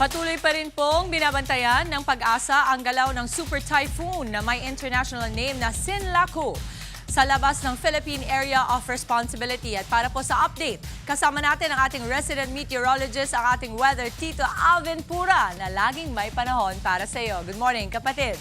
Patuloy pa rin pong binabantayan ng Pag-asa ang galaw ng super typhoon na may international name na Sinlaku sa labas ng Philippine Area of Responsibility. At para po sa update, kasama natin ang ating resident meteorologist, ang ating weather Tito Alvin Pura na laging may panahon para sa iyo. Good morning, kapatid.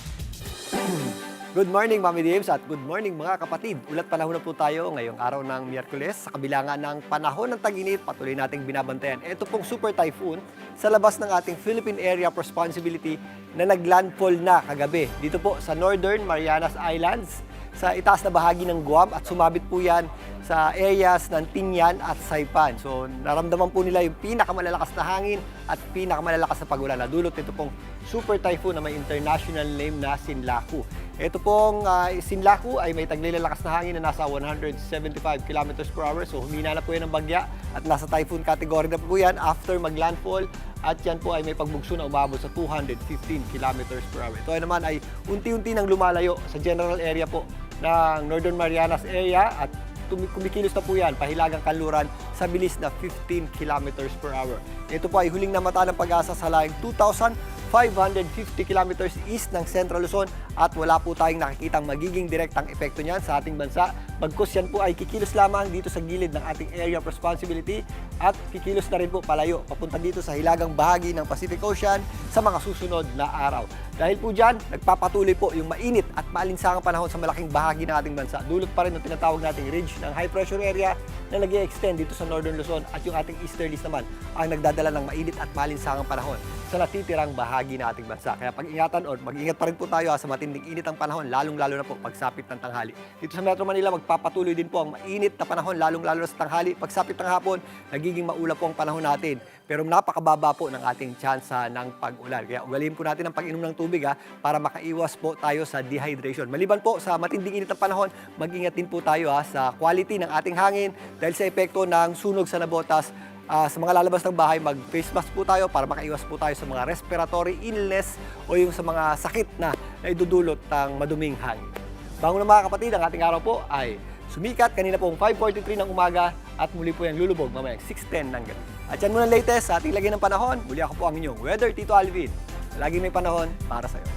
Good morning, Mami James, at good morning mga kapatid. Ulat panahon na po tayo ngayong araw ng Miyerkules. Sa kabila nga ng panahon ng tag-init, patuloy nating binabantayan. Ito pong super typhoon sa labas ng ating Philippine Area of Responsibility na naglandfall na kagabi. Dito po sa Northern Marianas Islands, sa itaas na bahagi ng Guam, at sumabit po yan sa areas ng Tinian at Saipan. So naramdaman po nila yung pinakamalalakas na hangin at pinakamalalakas na pag-ulan. Nadulot nito pong super typhoon na may international name na Sinlaku. Ito pong Sinlaku ay may taglilalakas na hangin na nasa 175 km per hour. So humina na po yan ng bagya at nasa typhoon category na po yan after mag-landfall. At yan po ay may pagbugso na umabot sa 215 km per hour. Ito ay naman ay unti-unti nang lumalayo sa general area po ng Northern Marianas area at kumikilos na po yan, pahilagang kanluran sa bilis na 15 km per hour. Ito po ay huling namata ng Pag-asa sa layong 2,550 km east ng Central Luzon at wala po tayong nakikitang magiging direktang epekto niyan sa ating bansa. Bagkus yan po ay kikilos lamang dito sa gilid ng ating area of responsibility at kikilos na rin po palayo papunta dito sa hilagang bahagi ng Pacific Ocean sa mga susunod na araw. Dahil po dyan, nagpapatuloy po yung mainit at maalinsangang panahon sa malaking bahagi ng ating bansa. Dulot pa rin ng tinatawag nating ridge ng high pressure area na nag-i-extend dito sa Northern Luzon at yung ating easterlies naman ang nagdadala ng mainit at maalinsangang panahon sa natitirang bahagi ng ating bansa. Kaya pag-ingatan o mag-ingat pa rin po tayo sa matinding init ang panahon, lalong-lalo na po pagsapit ng tanghali. Dito sa Metro Manila, magpapatuloy din po ang mainit na panahon, lalong-lalo na sa tanghali. Pagsapit ng hapon, nagiging maulap po ang panahon natin. Pero napakababa po ng ating tsansa ng pag-ulan. Kaya ugaliin po natin ang pag-inom ng tubig para makaiwas po tayo sa dehydration. Maliban po sa matinding init ng panahon, mag-ingat din po tayo sa quality ng ating hangin dahil sa epekto ng sunog sa nabotas. Sa mga lalabas ng bahay, mag-face mask po tayo para makaiwas po tayo sa mga respiratory illness o yung sa mga sakit na idudulot ng maduming hangin. Bago na mga kapatid, ang ating araw po ay sumikat kanina pong 5:43 ng umaga at muli po yung lulubog mamayang 6:10 ng gabi. At yan muna latest sa ating lagay ng panahon. Muli ako po ang inyong weather Tito Alvin. Laging may panahon para sa iyo.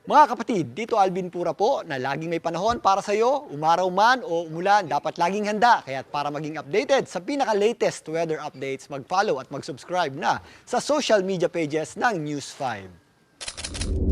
Mga kapatid, dito Alvin Pura po na laging may panahon para sa iyo, umaraw man o umulan, dapat laging handa. Kaya para maging updated sa pinaka-latest weather updates, mag-follow at mag-subscribe na sa social media pages ng News 5.